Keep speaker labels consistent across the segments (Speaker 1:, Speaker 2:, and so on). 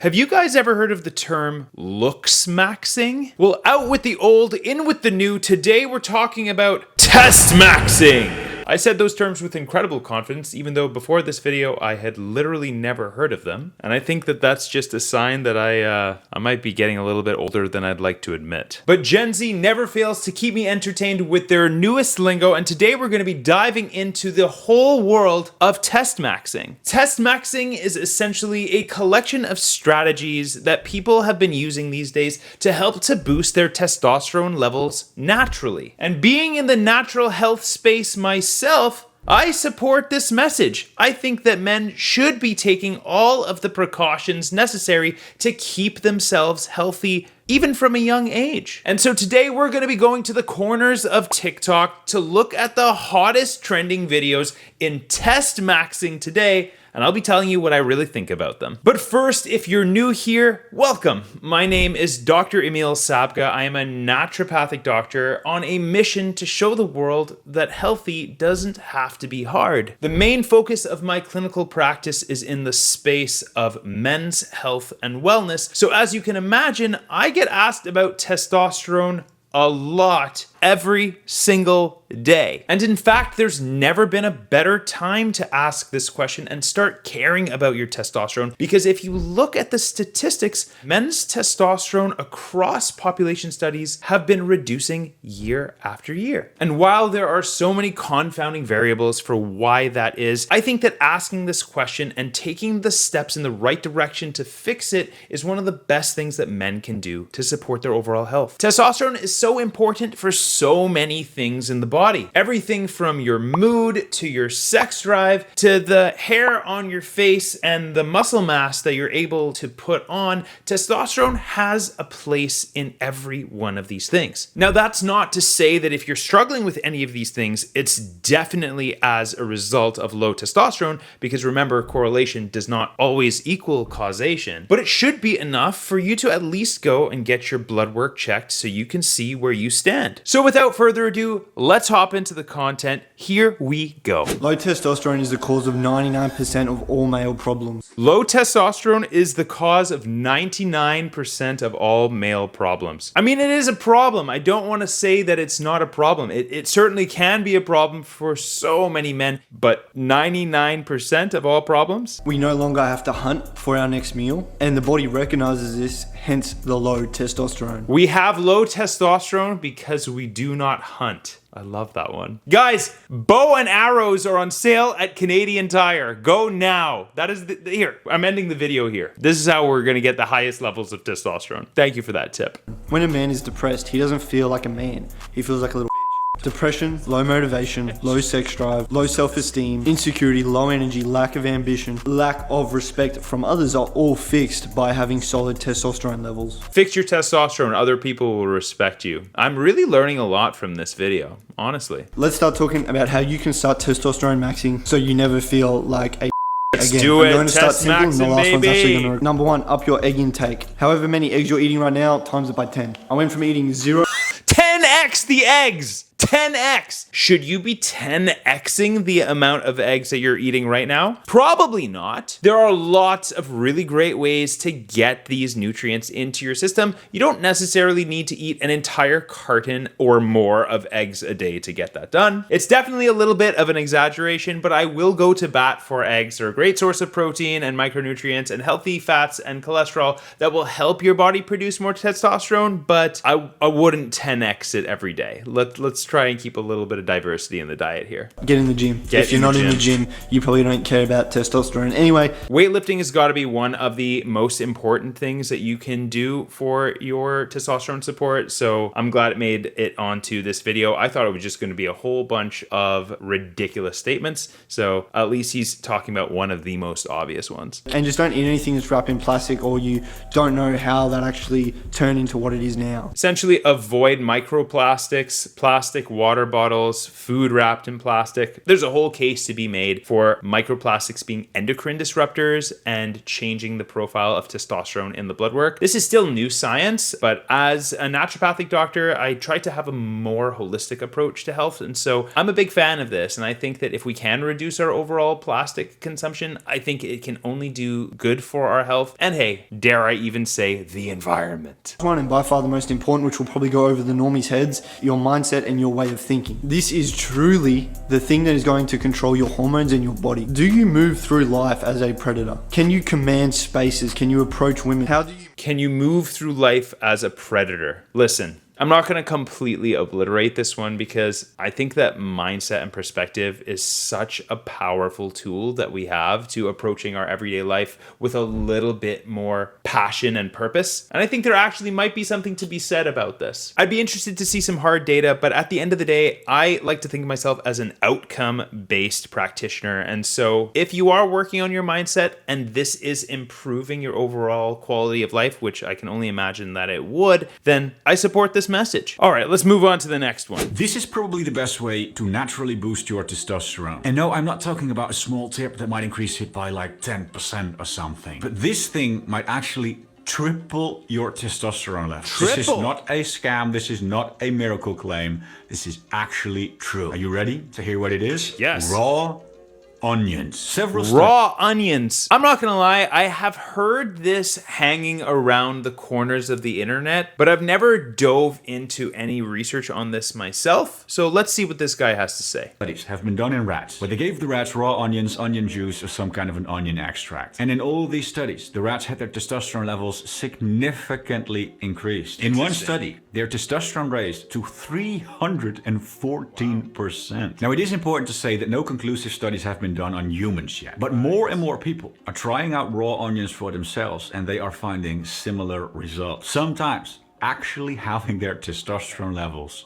Speaker 1: Have you guys ever heard of the term looksmaxxing? Well, out with the old, in with the new. Today we're talking about Testmaxxing. I said those terms with incredible confidence, even though before this video I had literally never heard of them. And I think that that's just a sign that I might be getting a little bit older than I'd like to admit. But Gen Z never fails to keep me entertained with their newest lingo, and today we're going to be diving into the whole world of Testmaxxing. Testmaxxing is essentially a collection of strategies that people have been using these days to help to boost their testosterone levels naturally. And being in the natural health space myself, I support this message. I think that men should be taking all of the precautions necessary to keep themselves healthy even from a young age. And so today we're going to be going to the corners of TikTok to look at the hottest trending videos in Testmaxxing today, and I'll be telling you what I really think about them. But first, if you're new here, welcome. My name is Dr. Emil Sapka. I am a naturopathic doctor on a mission to show the world that healthy doesn't have to be hard. The main focus of my clinical practice is in the space of men's health and wellness. So as you can imagine, I get asked about testosterone a lot every single day. And in fact, there's never been a better time to ask this question and start caring about your testosterone, because if you look at the statistics, men's testosterone across population studies have been reducing year after year. And while there are so many confounding variables for why that is, I think that asking this question and taking the steps in the right direction to fix it is one of the best things that men can do to support their overall health. Testosterone is so important for so many things in the body. Everything from your mood to your sex drive to the hair on your face and the muscle mass that you're able to put on. Testosterone has a place in every one of these things. Now, that's not to say that if you're struggling with any of these things, it's definitely as a result of low testosterone, because remember, correlation does not always equal causation, but it should be enough for you to at least go and get your blood work checked so you can see where you stand. So without further ado, let's hop into the content. Here we go.
Speaker 2: Low testosterone is the cause of 99% of all male problems.
Speaker 1: Low testosterone is the cause of 99% of all male problems. I mean, it is a problem. I don't want to say that it's not a problem. It certainly can be a problem for so many men, but 99% of all problems?
Speaker 2: We no longer have to hunt for our next meal, and the body recognizes this, hence the low testosterone.
Speaker 1: We have low testosterone because we do not hunt. I love that one. Guys, bow and arrows are on sale at Canadian Tire. Go now. That is here. I'm ending the video here. This is how we're going to get the highest levels of testosterone. Thank you for that tip.
Speaker 2: When a man is depressed, he doesn't feel like a man. He feels like a little depression, low motivation, low sex drive, low self-esteem, insecurity, low energy, lack of ambition, lack of respect from others are all fixed by having solid testosterone levels.
Speaker 1: Fix your testosterone. Other people will respect you. I'm really learning a lot from this video, honestly.
Speaker 2: Let's start talking about how you can start testosterone maxing so you never feel like a
Speaker 1: Let's
Speaker 2: Again,
Speaker 1: do
Speaker 2: I'm
Speaker 1: it.
Speaker 2: going to start
Speaker 1: Test
Speaker 2: simple, and the
Speaker 1: maxing,
Speaker 2: last one's actually
Speaker 1: baby.
Speaker 2: going to... Number one, up your egg intake. However many eggs you're eating right now, times it by 10. I went from eating 0...
Speaker 1: 10x the eggs! 10x! Should you be 10xing the amount of eggs that you're eating right now? Probably not. There are lots of really great ways to get these nutrients into your system. You don't necessarily need to eat an entire carton or more of eggs a day to get that done. It's definitely a little bit of an exaggeration, but I will go to bat for eggs. They're a great source of protein and micronutrients and healthy fats and cholesterol that will help your body produce more testosterone, but I wouldn't 10x it every day. Let's try and keep a little bit of diversity in the diet here.
Speaker 2: Get in the gym. If you're not in the gym, you probably don't care about testosterone. Anyway,
Speaker 1: weightlifting has got to be one of the most important things that you can do for your testosterone support. So I'm glad it made it onto this video. I thought it was just going to be a whole bunch of ridiculous statements. So at least he's talking about one of the most obvious ones.
Speaker 2: And just don't eat anything that's wrapped in plastic, or you don't know how that actually turned into what it is now.
Speaker 1: Essentially avoid microplastics, plastic plastic water bottles, food wrapped in plastic. There's a whole case to be made for microplastics being endocrine disruptors and changing the profile of testosterone in the blood work. This is still new science, but as a naturopathic doctor, I try to have a more holistic approach to health. And so I'm a big fan of this. And I think that if we can reduce our overall plastic consumption, I think it can only do good for our health. And hey, dare I even say the environment.
Speaker 2: One, and by far the most important, which will probably go over the normies' heads, your mindset and your way of thinking. This is truly the thing that is going to control your hormones in your body. Do you move through life as a predator? Can you command spaces? Can you approach women?
Speaker 1: Can you move through life as a predator? Listen, I'm not going to completely obliterate this one because I think that mindset and perspective is such a powerful tool that we have to approaching our everyday life with a little bit more passion and purpose. And I think there actually might be something to be said about this. I'd be interested to see some hard data, but at the end of the day, I like to think of myself as an outcome-based practitioner. And so if you are working on your mindset and this is improving your overall quality of life, which I can only imagine that it would, then I support this message. All right, let's move on to the next one.
Speaker 3: This is probably the best way to naturally boost your testosterone. And no, I'm not talking about a small tip that might increase it by like 10% or something. But this thing might actually triple your testosterone level. This is not a scam. This is not a miracle claim. This is actually true. Are you ready to hear what it is?
Speaker 1: Yes.
Speaker 3: Raw onions.
Speaker 1: Raw onions. I'm not gonna lie, I have heard this hanging around the corners of the internet, but I've never dove into any research on this myself. So let's see what this guy has to say.
Speaker 3: Studies have been done in rats, where they gave the rats raw onions, onion juice, or some kind of an onion extract. And in all these studies, the rats had their testosterone levels significantly increased. In one study, their testosterone raised to 314%. Now, it is important to say that no conclusive studies have been done on humans yet, but more and more people are trying out raw onions for themselves, and they are finding similar results. Sometimes actually having their testosterone levels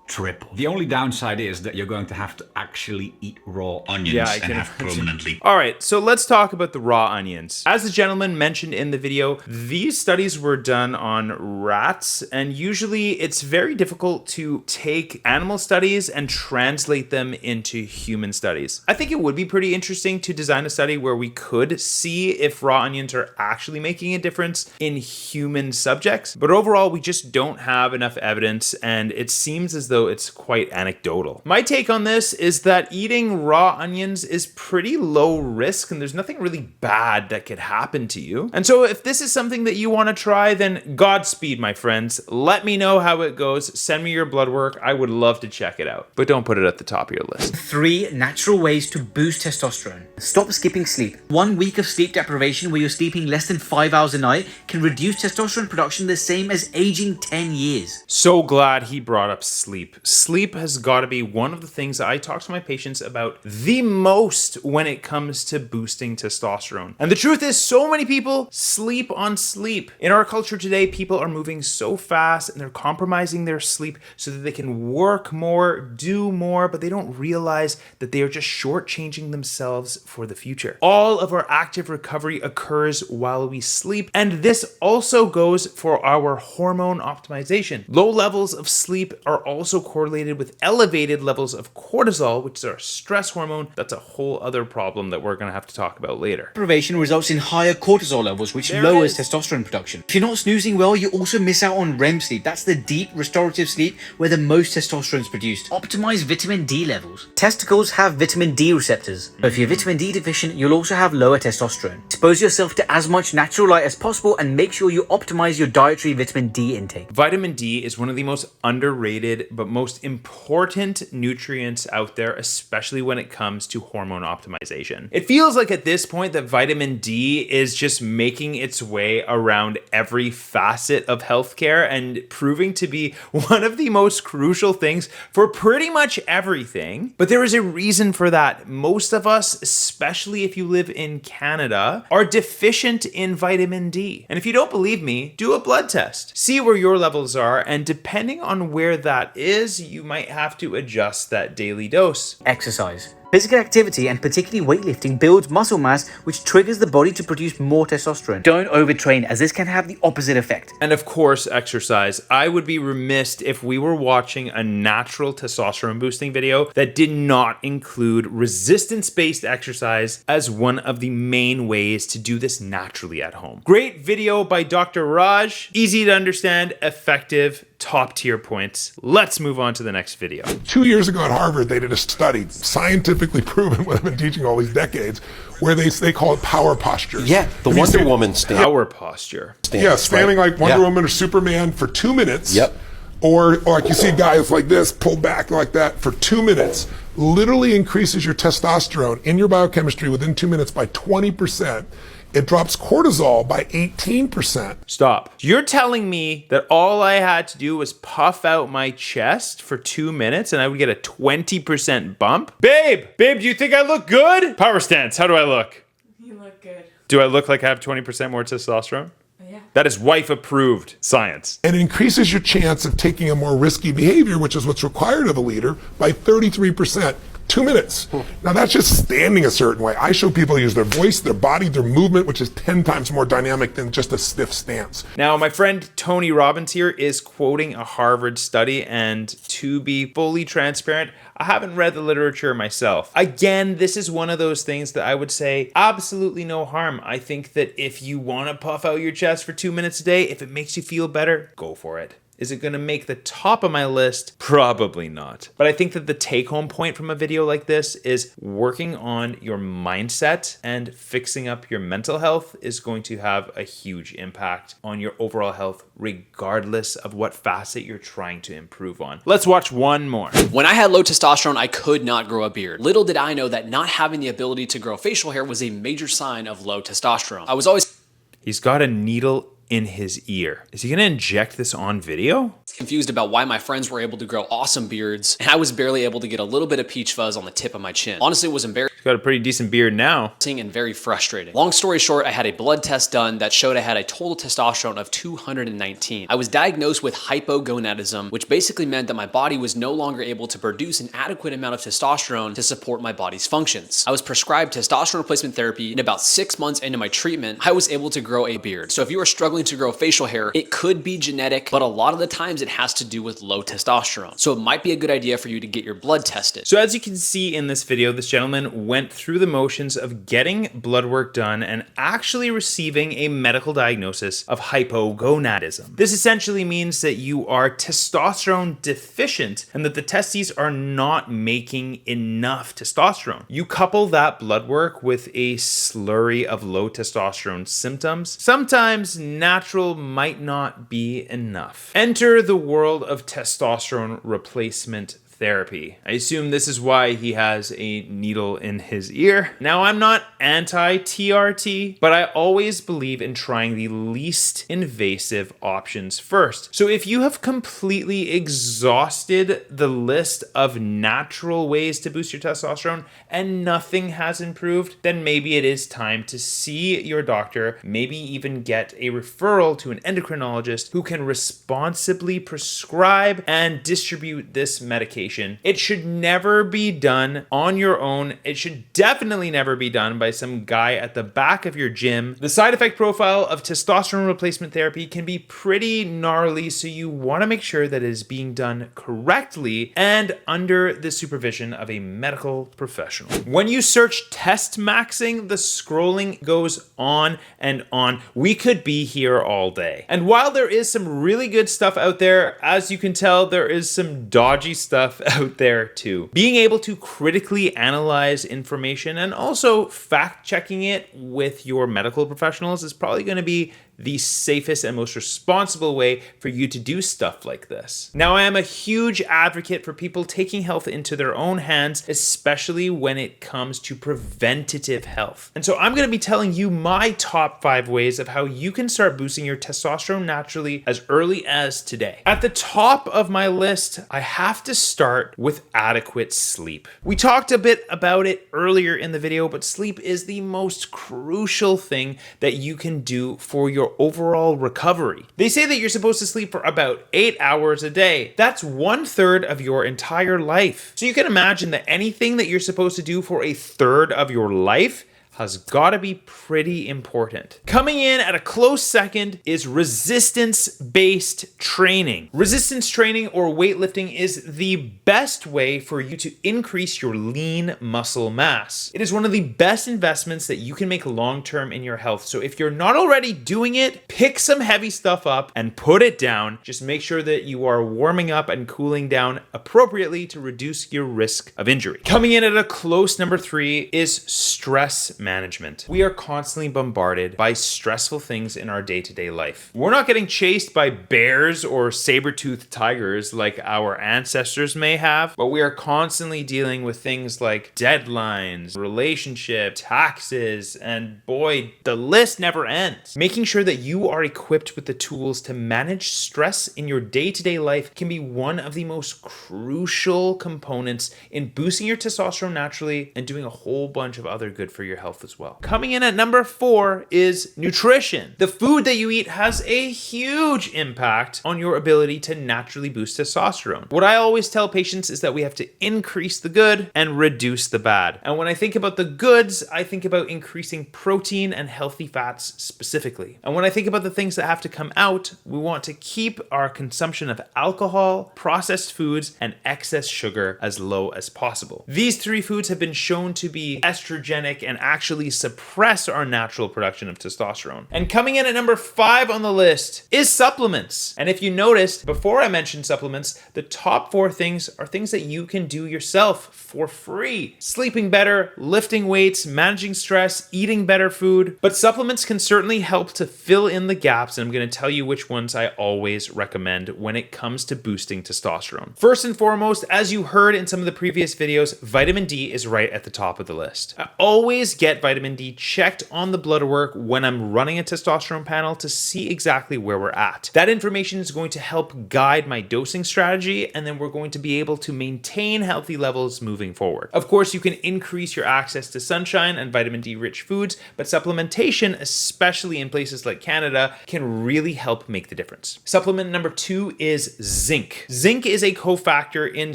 Speaker 3: triple. The only downside is that you're going to have to actually eat raw onions and have permanently.
Speaker 1: All right, so let's talk about the raw onions. As the gentleman mentioned in the video, these studies were done on rats, and usually it's very difficult to take animal studies and translate them into human studies. I think it would be pretty interesting to design a study where we could see if raw onions are actually making a difference in human subjects, but overall we just don't have enough evidence, and it seems as though it's quite anecdotal. My take on this is that eating raw onions is pretty low risk and there's nothing really bad that could happen to you. And so if this is something that you want to try, then Godspeed, my friends. Let me know how it goes. Send me your blood work. I would love to check it out, but don't put it at the top of your list.
Speaker 4: 3 natural ways to boost testosterone. Stop skipping sleep. 1 week of sleep deprivation where you're sleeping less than 5 hours a night can reduce testosterone production the same as aging 10 years.
Speaker 1: So glad he brought up sleep. Sleep has got to be one of the things I talk to my patients about the most when it comes to boosting testosterone. And the truth is, so many people sleep on sleep. In our culture today, people are moving so fast and they're compromising their sleep so that they can work more, do more, but they don't realize that they are just shortchanging themselves for the future. All of our active recovery occurs while we sleep, and this also goes for our hormone optimization. Low levels of sleep are also correlated with elevated levels of cortisol, which is our stress hormone. That's a whole other problem that we're going to have to talk about later.
Speaker 4: Deprivation results in higher cortisol levels, which lowers testosterone production. If you're not snoozing well, you also miss out on REM sleep. That's the deep restorative sleep where the most testosterone is produced. Optimize vitamin D levels. Testicles have vitamin D receptors. So if you're vitamin D deficient, you'll also have lower testosterone. Expose yourself to as much natural light as possible and make sure you optimize your dietary vitamin D intake.
Speaker 1: Vitamin D is one of the most underrated but most important nutrients out there, especially when it comes to hormone optimization. It feels like at this point that vitamin D is just making its way around every facet of healthcare and proving to be one of the most crucial things for pretty much everything. But there is a reason for that. Most of us, especially if you live in Canada, are deficient in vitamin D. And if you don't believe me, do a blood test. See where your levels are, and depending on where that is, you might have to adjust that daily dose.
Speaker 4: Exercise. Physical activity, and particularly weightlifting, builds muscle mass, which triggers the body to produce more testosterone. Don't overtrain, as this can have the opposite effect.
Speaker 1: And of course, exercise. I would be remiss if we were watching a natural testosterone boosting video that did not include resistance-based exercise as one of the main ways to do this naturally at home. Great video by Dr. Raj. Easy to understand, effective, top tier points. Let's move on to the next video.
Speaker 5: 2 years ago at Harvard, they did a study, scientifically proven what I've been teaching all these decades, where they call it power postures.
Speaker 6: Yeah, the Wonder Woman stance.
Speaker 1: Power posture.
Speaker 5: Yeah, standing like Wonder Woman or Superman for 2 minutes.
Speaker 6: Yep.
Speaker 5: Or like you see guys like this, pull back like that for 2 minutes. Literally increases your testosterone in your biochemistry within 2 minutes by 20%. It drops cortisol by 18%.
Speaker 1: Stop. You're telling me that all I had to do was puff out my chest for 2 minutes and I would get a 20% bump? Babe, do you think I look good? Power stance, how do I look?
Speaker 7: You look good.
Speaker 1: Do I look like I have 20% more testosterone?
Speaker 7: Yeah.
Speaker 1: That is wife approved science.
Speaker 5: And it increases your chance of taking a more risky behavior, which is what's required of a leader, by 33%. 2 minutes. Now that's just standing a certain way. I show people use their voice, their body, their movement, which is 10 times more dynamic than just a stiff stance.
Speaker 1: Now, my friend Tony Robbins here is quoting a Harvard study, and to be fully transparent, I haven't read the literature myself. Again, this is one of those things that I would say absolutely no harm. I think that if you want to puff out your chest for 2 minutes a day, if it makes you feel better, go for it. Is it going to make the top of my list? Probably not. But I think that the take-home point from a video like this is working on your mindset and fixing up your mental health is going to have a huge impact on your overall health, regardless of what facet you're trying to improve on. Let's watch one more.
Speaker 8: When I had low testosterone, I could not grow a beard. Little did I know that not having the ability to grow facial hair was a major sign of low testosterone. I was always
Speaker 1: He's got a needle in his ear. Is he gonna inject this on video?
Speaker 8: confused about why my friends were able to grow awesome beards and I was barely able to get a little bit of peach fuzz on the tip of my chin. Honestly, it was embarrassing
Speaker 1: He's got a pretty decent beard now.
Speaker 8: and very frustrating. Long story short, I had a blood test done that showed I had a total testosterone of 219. I was diagnosed with hypogonadism, which basically meant that my body was no longer able to produce an adequate amount of testosterone to support my body's functions. I was prescribed testosterone replacement therapy, and about 6 months into my treatment, I was able to grow a beard. So if you are struggling to grow facial hair, it could be genetic, but a lot of the times it has to do with low testosterone. So it might be a good idea for you to get your blood tested.
Speaker 1: So as you can see in this video, this gentleman went through the motions of getting blood work done and actually receiving a medical diagnosis of hypogonadism. This essentially means that you are testosterone deficient and that the testes are not making enough testosterone. You couple that blood work with a slurry of low testosterone symptoms. Sometimes natural might not be enough. Enter the world of testosterone replacement therapy. I assume this is why he has a needle in his ear. Now, I'm not anti-TRT, but I always believe in trying the least invasive options first. So if you have completely exhausted the list of natural ways to boost your testosterone and nothing has improved, then maybe it is time to see your doctor, maybe even get a referral to an endocrinologist who can responsibly prescribe and distribute this medication. It should never be done on your own. It should definitely never be done by some guy at the back of your gym. The side effect profile of testosterone replacement therapy can be pretty gnarly, so you want to make sure that it is being done correctly and under the supervision of a medical professional. When you search Testmaxxing, the scrolling goes on and on. We could be here all day. And while there is some really good stuff out there, as you can tell, there is some dodgy stuff out there too. Being able to critically analyze information and also fact checking it with your medical professionals is probably going to be the safest and most responsible way for you to do stuff like this. Now, I am a huge advocate for people taking health into their own hands, especially when it comes to preventative health. And so I'm going to be telling you my top 5 ways of how you can start boosting your testosterone naturally as early as today. At the top of my list, I have to start with adequate sleep. We talked a bit about it earlier in the video, but sleep is the most crucial thing that you can do for your your overall recovery. They say that you're supposed to sleep for about 8 hours a day. That's 1/3 of your entire life. So you can imagine that anything that you're supposed to do for 1/3 of your life has got to be pretty important. Coming in at a close second is resistance-based training. Resistance training or weightlifting is the best way for you to increase your lean muscle mass. It is one of the best investments that you can make long-term in your health. So if you're not already doing it, pick some heavy stuff up and put it down. Just make sure that you are warming up and cooling down appropriately to reduce your risk of injury. Coming in at a close number 3 is stress management. We are constantly bombarded by stressful things in our day-to-day life. We're not getting chased by bears or saber-toothed tigers like our ancestors may have, but we are constantly dealing with things like deadlines, relationship, taxes, and boy, the list never ends. Making sure that you are equipped with the tools to manage stress in your day-to-day life can be one of the most crucial components in boosting your testosterone naturally and doing a whole bunch of other good for your health as well. Coming in at number 4 is nutrition. The food that you eat has a huge impact on your ability to naturally boost testosterone. What I always tell patients is that we have to increase the good and reduce the bad. And when I think about the goods, I think about increasing protein and healthy fats specifically. And when I think about the things that have to come out, we want to keep our consumption of alcohol, processed foods, and excess sugar as low as possible. These 3 foods have been shown to be estrogenic and actually suppress our natural production of testosterone. And coming in at number 5 on the list is supplements. And if you noticed, before I mentioned supplements, the top 4 things are things that you can do yourself for free. Sleeping better, lifting weights, managing stress, eating better food. But supplements can certainly help to fill in the gaps, and I'm going to tell you which ones I always recommend when it comes to boosting testosterone. First and foremost, as you heard in some of the previous videos, vitamin D is right at the top of the list. I always get vitamin D checked on the blood work when I'm running a testosterone panel to see exactly where we're at. That information is going to help guide my dosing strategy, and then we're going to be able to maintain healthy levels moving forward. Of course, you can increase your access to sunshine and vitamin D rich foods, but supplementation, especially in places like Canada, can really help make the difference. Supplement number 2 is zinc. Zinc is a cofactor in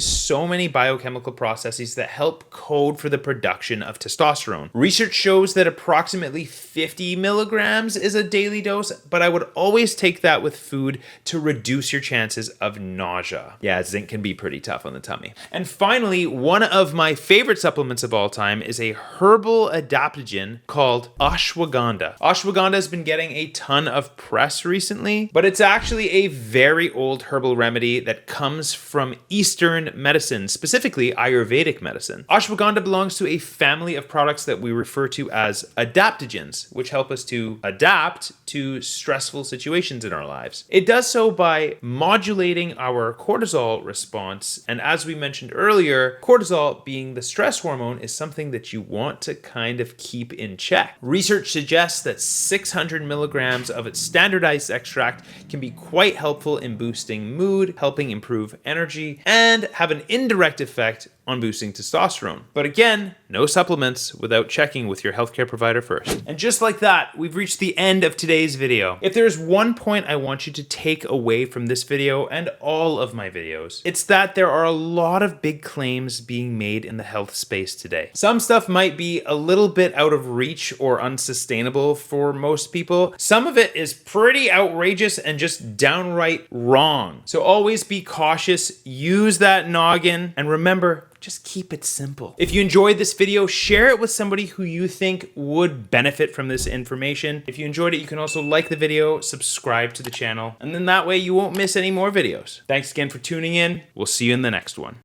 Speaker 1: so many biochemical processes that help code for the production of testosterone. Research shows that approximately 50 milligrams is a daily dose, but I would always take that with food to reduce your chances of nausea. Yeah, zinc can be pretty tough on the tummy. And finally, one of my favorite supplements of all time is a herbal adaptogen called ashwagandha. Ashwagandha has been getting a ton of press recently, but it's actually a very old herbal remedy that comes from Eastern medicine, specifically Ayurvedic medicine. Ashwagandha belongs to a family of products that we refer to as adaptogens, which help us to adapt to stressful situations in our lives. It does so by modulating our cortisol response, and as we mentioned earlier, cortisol being the stress hormone is something that you want to kind of keep in check. Research suggests that 600 milligrams of its standardized extract can be quite helpful in boosting mood, helping improve energy, and have an indirect effect on boosting testosterone. But again, no supplements without checking with your healthcare provider first. And just like that, we've reached the end of today's video. If there's one point I want you to take away from this video and all of my videos, it's that there are a lot of big claims being made in the health space today. Some stuff might be a little bit out of reach or unsustainable for most people. Some of it is pretty outrageous and just downright wrong. So always be cautious, use that noggin, and remember, just keep it simple. If you enjoyed this video, share it with somebody who you think would benefit from this information. If you enjoyed it, you can also like the video, subscribe to the channel, and then that way you won't miss any more videos. Thanks again for tuning in. We'll see you in the next one.